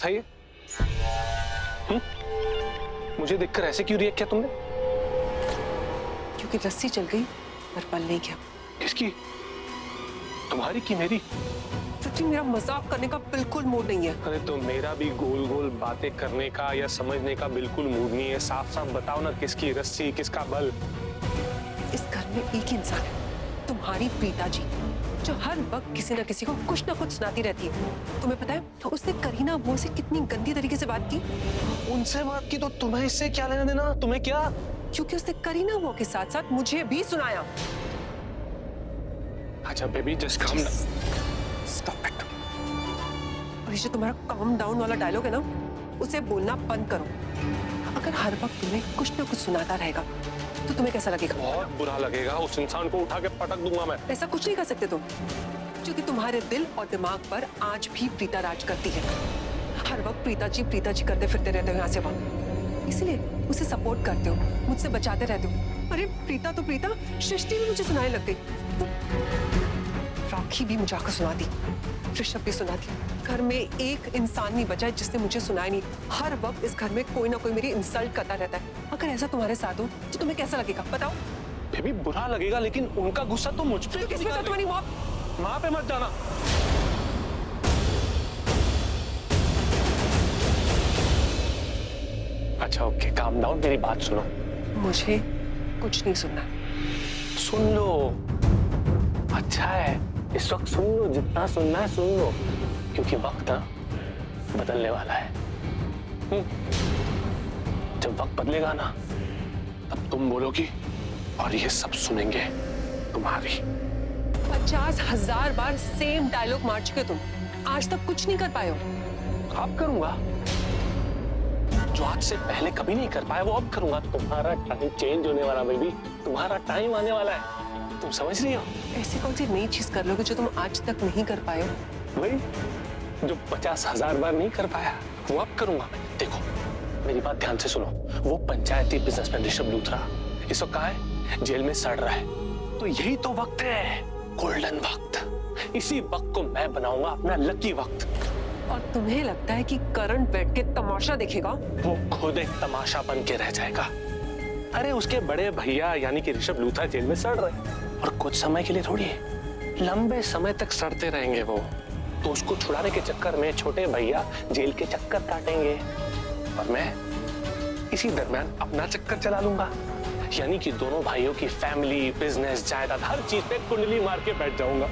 था ये? मुझे देखकर ऐसे क्यों रिएक्ट किया तुमने? क्योंकि रस्सी चल गई पर पल नहीं किया। किसकी? तुम्हारी की मेरी? पृथ्वी, मेरा मजाक करने का बिल्कुल मूड नहीं है। अरे तो मेरा भी गोल गोल बातें करने का या समझने का बिल्कुल मूड नहीं है। साफ साफ बताओ ना, किसकी रस्सी, किसका बल? इस घर में एक ही इंसान है, तुम्हारी प्रीता जी, जो हर वक्त किसी ना किसी को कुछ ना कुछ सुनाती रहती है। तुम्हें पता है तो उसने करीना वो से कितनी गंदी तरीके से बात की? उनसे बात की तो तुम्हें इससे क्या लेना देना? तुम्हें क्या? क्योंकि उसने करीना वो के साथ साथ मुझे भी सुनाया। अच्छा baby, just calm down. Stop it. और ये जो तुम्हारा काम डाउन वाला डायलॉग है ना, उसे बोलना बंद करो। अगर हर वक्त तुम्हें कुछ ना कुछ सुनाता रहेगा तो तुम्हें कैसा लगेगा? बहुत बुरा लगेगा। उस इंसान को उठा के पटक दूंगा मैं। ऐसा कुछ नहीं कर सकते तुम, क्योंकि तुम्हारे दिल और दिमाग पर आज भी प्रीता राज करती है। हर वक्त प्रीता जी करते फिरते रहते हो यहाँ से वहाँ, इसलिए उसे सपोर्ट करते हो, मुझसे बचाते रहते हो। अरे प्रीता तो प्रीता, सृष्टि भी मुझे सुनाने लग गई, राखी भी मुझे आकर सुना दी, ऋषभ भी सुना दी। घर में एक इंसान नहीं बचा है जिसने मुझे सुनाया नहीं। हर वक्त इस घर में कोई ना कोई मेरी इंसल्ट करता रहता है। अगर ऐसा तुम्हारे साथ हो तो तुम्हें कैसा लगेगा बताओ? बेबी बुरा लगेगा, लेकिन उनका गुस्सा तो मुझ पे। किस पे था? तुम्हारी माँ पे मत जाना। अच्छा ओके, काम डाउन, मेरी बात सुनो। मुझे कुछ नहीं सुनना। सुन लो, अच्छा है, इस वक्त सुन लो, जितना सुनना है सुन लो, क्योंकि वक्त बदलने वाला है। जब वक्त बदलेगा ना, तब तुम बोलोगी और ये सब सुनेंगे तुम्हारी। 50,000 बार सेम डायलॉग मार चुके तुम, आज तक कुछ नहीं कर पाए हो। अब करूंगा, जो आज से पहले कभी नहीं कर पाया वो अब करूंगा। तुम्हारा टाइम चेंज होने वाला बेबी, तुम्हारा टाइम आने वाला है, तुम समझ रही हो? ऐसी कौन सी नई चीज कर लोगे जो तुम आज तक नहीं कर पाए हो? वही जो 50,000 बार नहीं कर पाया वो अब करूंगा मैं। देखो मेरी बात ध्यान से सुनो, वो पंचायती बिजनेसमैन ऋषभ लूथरा इस वक्त कहाँ है? जेल में सड़ रहा है। तो यही तो वक्त है, गोल्डन वक्त। इसी वक्त को मैं बनाऊंगा अपना लकी वक्त। और तुम्हें लगता है कि करण बैठ के तमाशा देखेगा? वो खुद एक तमाशा बन के रह जाएगा। अरे उसके बड़े भैया यानी कि ऋषभ लूथरा जेल में सड़ रहे, और कुछ समय के लिए थोड़ी है, लंबे समय तक सड़ते रहेंगे वो। तो उसको छुड़ाने के चक्कर में छोटे भैया जेल के चक्कर काटेंगे, और मैं इसी दरमियान अपना चक्कर चला लूंगा। यानी कि दोनों भाइयों की फैमिली, बिजनेस, जायदाद, हर चीज पे कुंडली मार के बैठ जाऊंगा।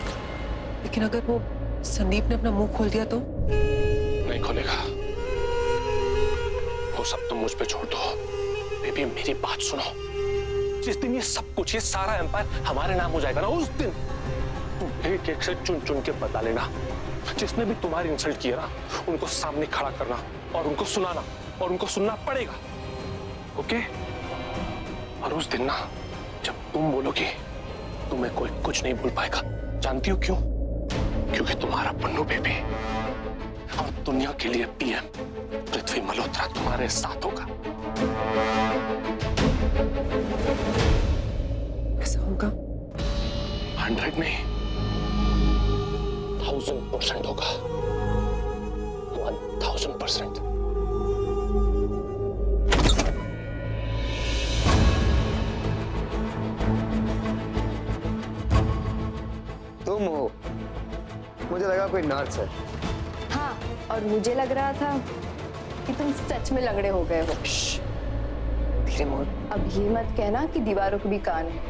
लेकिन अगर वो संदीप ने अपना मुंह खोल दिया तो? नहीं खोलेगा, वो सब तुम मुझ पे छोड़ दो। बेबी मेरी बात सुनो, जिस दिन ये सब कुछ, ये सारा एम्पायर हमारे नाम हो जाएगा ना, उस दिन तुम एक एक से चुन चुन के बता लेना। जिसने भी तुम्हारी इंसल्ट किया ना, उनको सामने खड़ा करना और उनको सुनाना, और उनको सुनना पड़ेगा, ओके? और उस दिन ना, जब तुम बोलोगे, तुम्हें कोई कुछ नहीं बोल पाएगा। जानती हो क्यों? क्योंकि तुम्हारा पन्नू बेबी और दुनिया के लिए पीएम पृथ्वी मल्होत्रा तुम्हारे साथ होगा। ऐसा होगा? 100 नहीं, 1000% होगा। 1000%। तुम हो? मुझे लगा कोई नर्स है। हाँ, और मुझे लग रहा था कि तुम सच में लंगड़े हो गए हो। धीरे बोल। अब ये मत कहना कि दीवारों को भी कान है,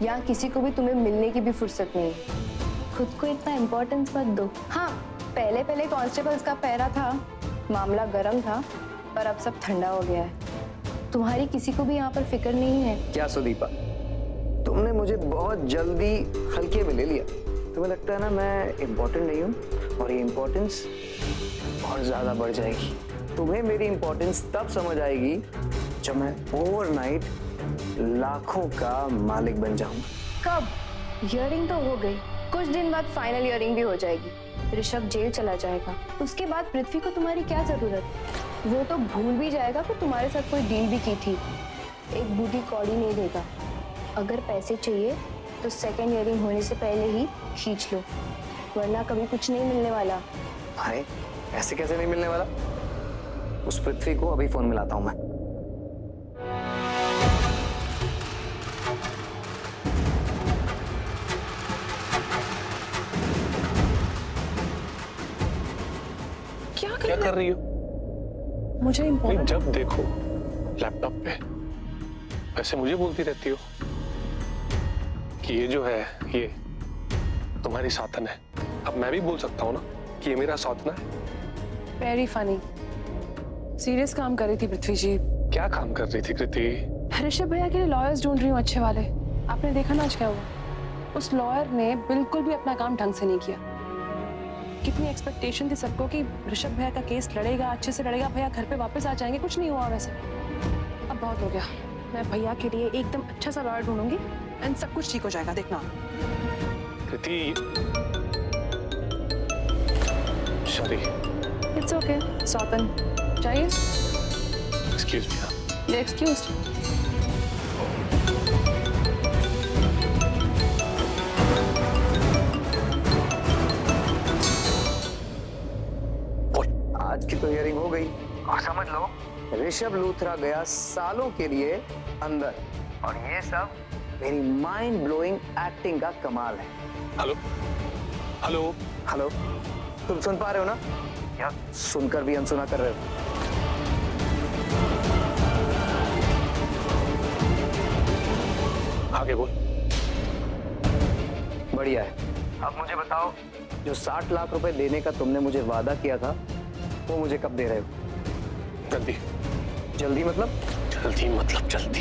या किसी को भी तुम्हें मिलने की भी फुर्सत नहीं है। खुद को इतना इम्पोर्टेंस मत दो। हाँ, पहले पहले कांस्टेबल्स का पहरा था, मामला गर्म था, पर अब सब ठंडा हो गया है। तुम्हारी किसी को भी यहाँ पर फिक्र नहीं है। क्या सुदीपा, तुमने मुझे बहुत जल्दी हल्के में ले लिया। तुम्हें लगता है ना मैं इम्पोर्टेंट नहीं हूँ, और ये इम्पोर्टेंस और ज्यादा बढ़ जाएगी। तुम्हें मेरी इम्पोर्टेंस तब समझ आएगी जब मैं ओवरनाइट लाखों का मालिक बन जाऊंगा। कब? हियरिंग तो हो गई, कुछ दिन बाद फाइनल हियरिंग भी हो जाएगी। ऋषभ जेल चला जाएगा, उसके बाद पृथ्वी को तुम्हारी क्या जरूरत? वो तो भूल भी जाएगा कि तुम्हारे साथ कोई डील भी की थी। एक बूटी कौड़ी नहीं देगा। अगर पैसे चाहिए तो सेकंड हियरिंग होने से पहले ही खींच लो, वरना कभी कुछ नहीं मिलने वाला। हाय, ऐसे कैसे नहीं मिलने वाला? उस पृथ्वी को अभी फोन मिलाता हूं मैं। क्या कर रही हो? मुझे नहीं, इम्पोर्टेंट जब देखो लैपटॉप पे वैसे मुझे बोलती रहती हो कि ये जो है ये तुम्हारी साथन है। अब मैं भी बोल सकता हूँ ना कि ये मेरा साथना है। Very funny. सीरियस काम कर रही थी पृथ्वी जी। क्या काम कर रही थी कृति? ऋषभ भैया के लिए लॉयर्स ढूंढ रही हूँ अच्छे वाले। आपने देखा ना आज क्या हुआ? उस लॉयर ने बिल्कुल भी अपना काम ढंग से नहीं किया। कितनी एक्सपेक्टेशन थी सबको कि ऋषभ भैया का केस लड़ेगा, अच्छे से लड़ेगा, भैया घर पे वापस आ जाएंगे। कुछ नहीं हुआ वैसे। अब बहुत हो गया। मैं भैया के लिए एकदम अच्छा सा लॉयर ढूंढूंगी एंड सब कुछ ठीक हो जाएगा, देखना। कृति सॉरी। It's okay. सौतन चाहिए? Excuse me. ये एक्सक्यूज। आज की तो हियरिंग हो गई और समझ लो ऋषभ लूथरा गया सालों के लिए अंदर, और ये सब मेरी माइंड ब्लोइंग एक्टिंग का कमाल है। हेलो हेलो हेलो, तुम सुन पा रहे हो ना, या सुनकर भी अनसुना कर रहे हो? आगे बोल। बढ़िया है। अब मुझे बताओ, जो 60 लाख रुपए देने का तुमने मुझे वादा किया था वो मुझे कब दे रहे हो? जल्दी। जल्दी मतलब? जल्दी मतलब जल्दी।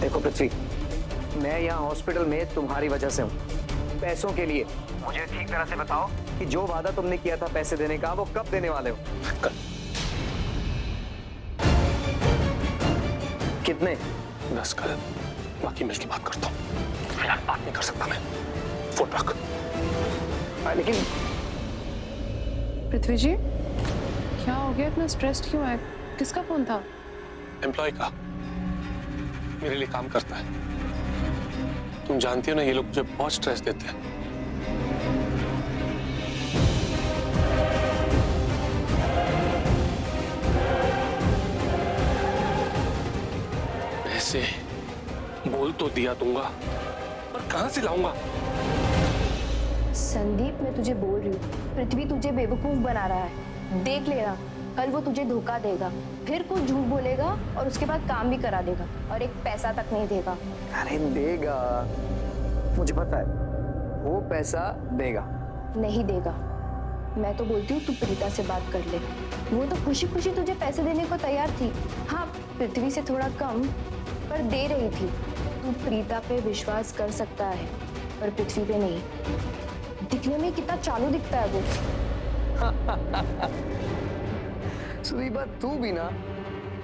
देखो पृथ्वी, मैं यहाँ हॉस्पिटल में तुम्हारी वजह से हूँ, पैसों के लिए। मुझे ठीक तरह से बताओ कि जो वादा तुमने किया था पैसे देने का वो कब देने वाले हो? कल। कितने? 10 कल, बाकी मिलके बात करता हूँ। फिलहाल बात नहीं कर सकता मैं। फोन रख। लेकिन पृथ्वी जी क्या हो गया? इतना स्ट्रेस्ड क्यों है? किसका फोन था? एम्प्लॉय का, मेरे लिए काम करता है। तुम जानती हो ना, ये लोग मुझे बहुत स्ट्रेस देते हैं। ऐसे बोल तो दिया दूंगा, पर कहां से लाऊंगा? संदीप, मैं तुझे बोल रही हूँ, पृथ्वी तुझे बेवकूफ बना रहा है। देख लेना, कल वो तुझे धोखा देगा, फिर कुछ झूठ बोलेगा और उसके बाद काम भी करा देगा और एक पैसा तक नहीं देगा। अरे देगा, मुझे पता है वो पैसा देगा। नहीं देगा। मैं तो बोलती हूँ तू प्रीता से बात कर ले, वो तो खुशी खुशी तुझे पैसे देने को तैयार थी। हाँ, पृथ्वी से थोड़ा कम पर दे रही थी। तू प्रीता पे विश्वास कर सकता है पर पृथ्वी पे नहीं। दिखने में कितना चालू दिखता है वो। सुदीपा, तू भी ना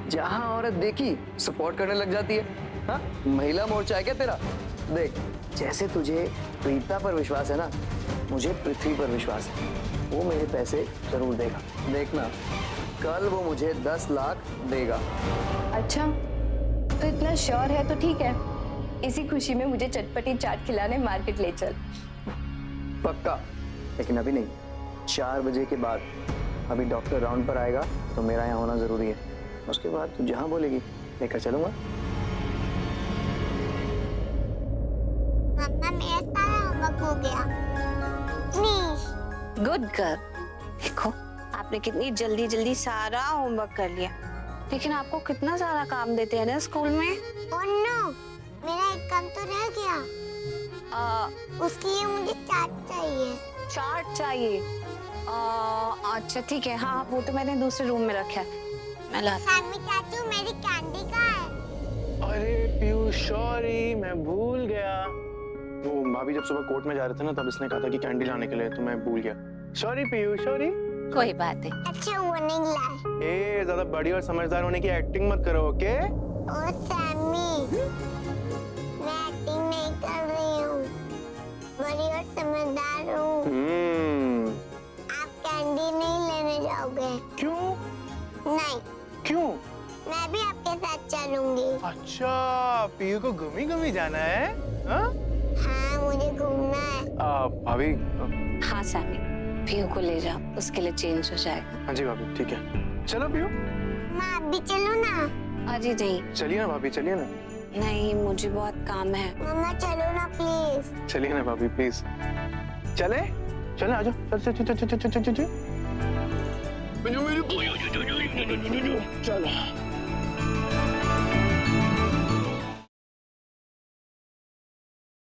जहां औरत देखी सपोर्ट करने लग जाती है। हाँ, महिला मोर्चा है क्या तेरा? देख, जैसे तुझे प्रीता पर विश्वास है ना, मुझे पृथ्वी पर विश्वास है। वो मेरे पैसे जरूर देगा। देखना, कल वो मुझे 10 लाख देगा। अच्छा, तो इतना श्योर है तो ठीक है। इसी खुशी में मुझे चटपटी चाट खिलाने मार्केट ले चल। पक्का, लेकिन अभी नहीं, 4 बजे के बाद। अभी डॉक्टर राउंड पर आएगा तो मेरा यहाँ होना जरूरी है। उसके बाद तू जहाँ बोलेगी लेकर चलूंगा। मम्मा, मेरा सारा होमवर्क हो गया। प्लीज। Good girl. देखो आपने कितनी जल्दी जल्दी सारा होमवर्क कर लिया, लेकिन आपको कितना सारा काम देते हैं ना स्कूल में। ओह नो, मेरा एक काम तो रह गया। उसके लिए मुझे चाट चाहिए। चार्ट चाहिए? अच्छा ठीक है, हाँ वो तो मैंने दूसरे रूम में रखा है, मैं ला। सामी चाचू, मेरी कैंडी कहाँ है? अरे पीयूष, सॉरी, मैं भूल गया। वो भाभी जब सुबह कोर्ट में जा रहे थे ना, तब इसने कहा था कि कैंडी लाने के लिए, तो मैं भूल गया। Sorry Piyush, sorry. कोई बात नहीं। अच्छा, वो नहीं लाए। ए, ज्यादा बड़ी और समझदार होने की एक्टिंग मत करो, ओके? ओह सैमी, मैं एक्टिंग नहीं कर रही हूँ, बड़ी और समझदार हूँ। आप कैंडी नहीं लेने जाओगे? क्यों? नहीं। क्यों? मैं भी आपके साथ चलूंगी। अच्छा, पीयू को घूमी घूमी जाना है? हाँ? हाँ, मुझे घूमना है। भाभी, हाँ सैमी, पीयू को ले जाओ, उसके लिए चेंज हो जाएगा। हाँ जी भाभी, ठीक है। चलो पीयू। मैं अभी चलूँ ना? अरे नहीं चलिए ना भाभी, चलिए ना। नहीं, मुझे बहुत काम है। मम्मा चलो ना प्लीज। चलिए ना भाभी, प्लीज। चले चले, आ जाओ। चल चल चल चल चल चल चल। चलो।